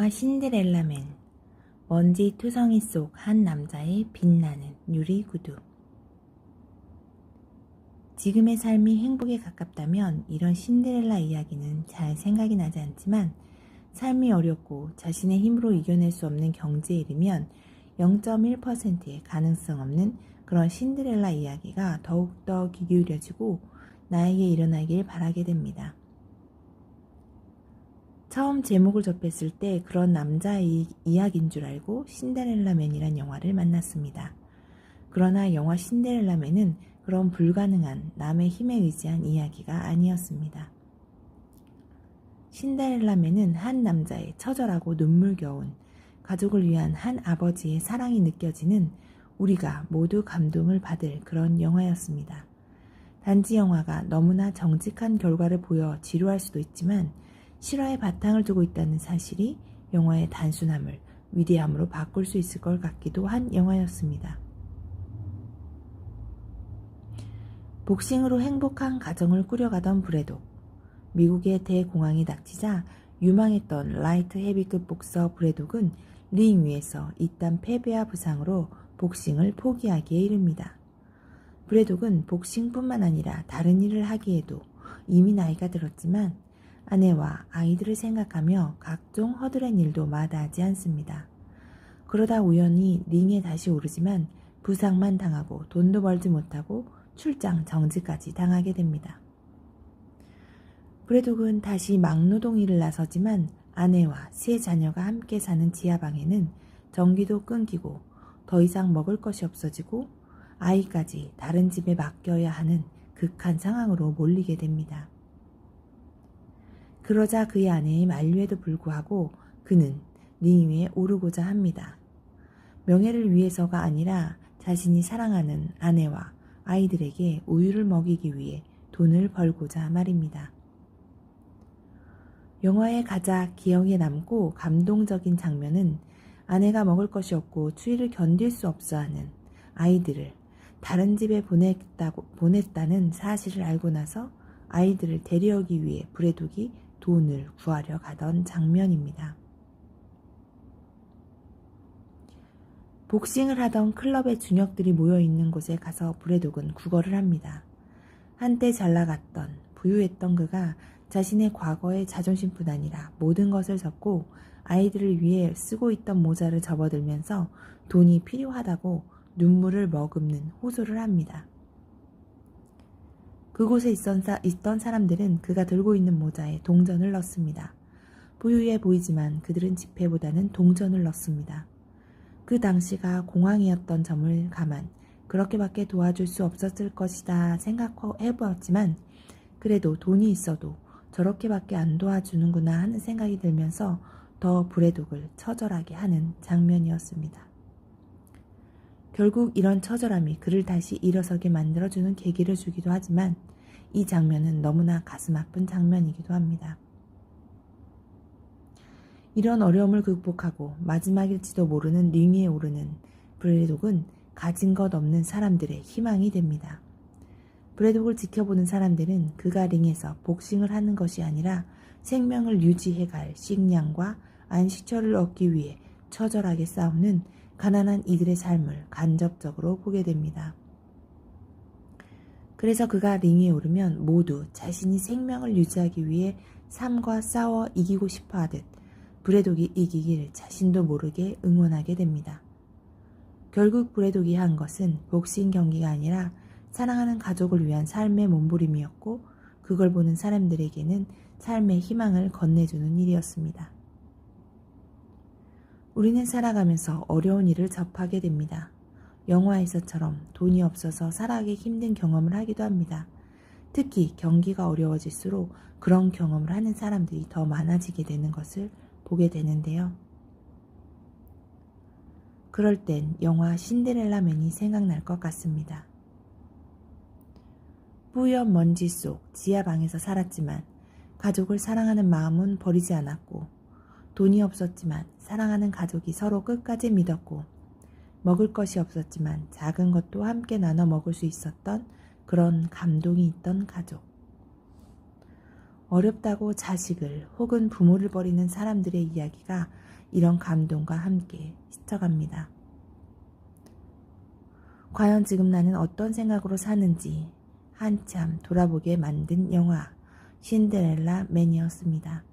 영화 신데렐라맨, 먼지 투성이 속 한 남자의 빛나는 유리 구두. 지금의 삶이 행복에 가깝다면 이런 신데렐라 이야기는 잘 생각이 나지 않지만, 삶이 어렵고 자신의 힘으로 이겨낼 수 없는 경지에 이르면 0.1%의 가능성 없는 그런 신데렐라 이야기가 더욱더 귀 기울여지고 나에게 일어나길 바라게 됩니다. 처음 제목을 접했을 때 그런 남자의 이야기인 줄 알고 신데렐라맨이란 영화를 만났습니다. 그러나 영화 신데렐라맨은 그런 불가능한 남의 힘에 의지한 이야기가 아니었습니다. 신데렐라맨은 한 남자의 처절하고 눈물겨운 가족을 위한 한 아버지의 사랑이 느껴지는 우리가 모두 감동을 받을 그런 영화였습니다. 단지 영화가 너무나 정직한 결과를 보여 지루할 수도 있지만 실화의 바탕을 두고 있다는 사실이 영화의 단순함을 위대함으로 바꿀 수 있을 것 같기도 한 영화였습니다. 복싱으로 행복한 가정을 꾸려가던 브래독. 미국의 대공황이 닥치자 유망했던 라이트 헤비급 복서 브래독은 링 위에서 이딴 패배와 부상으로 복싱을 포기하기에 이릅니다. 브래독은 복싱뿐만 아니라 다른 일을 하기에도 이미 나이가 들었지만 아내와 아이들을 생각하며 각종 허드렛 일도 마다하지 않습니다. 그러다 우연히 링에 다시 오르지만 부상만 당하고 돈도 벌지 못하고 출장 정지까지 당하게 됩니다. 브래독은 다시 막노동 일을 나서지만 아내와 세 자녀가 함께 사는 지하방에는 전기도 끊기고 더 이상 먹을 것이 없어지고 아이까지 다른 집에 맡겨야 하는 극한 상황으로 몰리게 됩니다. 그러자 그의 아내의 만류에도 불구하고 그는 링 위에 오르고자 합니다. 명예를 위해서가 아니라 자신이 사랑하는 아내와 아이들에게 우유를 먹이기 위해 돈을 벌고자 말입니다. 영화의 가장 기억에 남고 감동적인 장면은 아내가 먹을 것이 없고 추위를 견딜 수 없어하는 아이들을 다른 집에 보냈다는 사실을 알고 나서 아이들을 데려오기 위해 브래독이 돈을 구하려 가던 장면입니다. 복싱을 하던 클럽의 준역들이 모여있는 곳에 가서 브래독은 구걸을 합니다. 한때 잘나갔던 부유했던 그가 자신의 과거의 자존심뿐 아니라 모든 것을 접고 아이들을 위해 쓰고 있던 모자를 접어들면서 돈이 필요하다고 눈물을 머금는 호소를 합니다. 그곳에 있던 사람들은 그가 들고 있는 모자에 동전을 넣습니다. 부유해 보이지만 그들은 지폐보다는 동전을 넣습니다. 그 당시가 공황이었던 점을 감안 그렇게밖에 도와줄 수 없었을 것이다 생각해보았지만 그래도 돈이 있어도 저렇게밖에 안 도와주는구나 하는 생각이 들면서 더 브래독을 처절하게 하는 장면이었습니다. 결국 이런 처절함이 그를 다시 일어서게 만들어주는 계기를 주기도 하지만 이 장면은 너무나 가슴 아픈 장면이기도 합니다. 이런 어려움을 극복하고 마지막일지도 모르는 링 위에 오르는 브래독은 가진 것 없는 사람들의 희망이 됩니다. 브래독을 지켜보는 사람들은 그가 링에서 복싱을 하는 것이 아니라 생명을 유지해갈 식량과 안식처를 얻기 위해 처절하게 싸우는 가난한 이들의 삶을 간접적으로 보게 됩니다. 그래서 그가 링 위에 오르면 모두 자신이 생명을 유지하기 위해 삶과 싸워 이기고 싶어 하듯 브래독이 이기길 자신도 모르게 응원하게 됩니다. 결국 브래독이 한 것은 복싱 경기가 아니라 사랑하는 가족을 위한 삶의 몸부림이었고 그걸 보는 사람들에게는 삶의 희망을 건네주는 일이었습니다. 우리는 살아가면서 어려운 일을 접하게 됩니다. 영화에서처럼 돈이 없어서 살아가기 힘든 경험을 하기도 합니다. 특히 경기가 어려워질수록 그런 경험을 하는 사람들이 더 많아지게 되는 것을 보게 되는데요. 그럴 땐 영화 신데렐라맨이 생각날 것 같습니다. 뿌연 먼지 속 지하방에서 살았지만 가족을 사랑하는 마음은 버리지 않았고 돈이 없었지만 사랑하는 가족이 서로 끝까지 믿었고 먹을 것이 없었지만 작은 것도 함께 나눠 먹을 수 있었던 그런 감동이 있던 가족. 어렵다고 자식을 혹은 부모를 버리는 사람들의 이야기가 이런 감동과 함께 스쳐갑니다. 과연 지금 나는 어떤 생각으로 사는지 한참 돌아보게 만든 영화 신데렐라 맨이었습니다.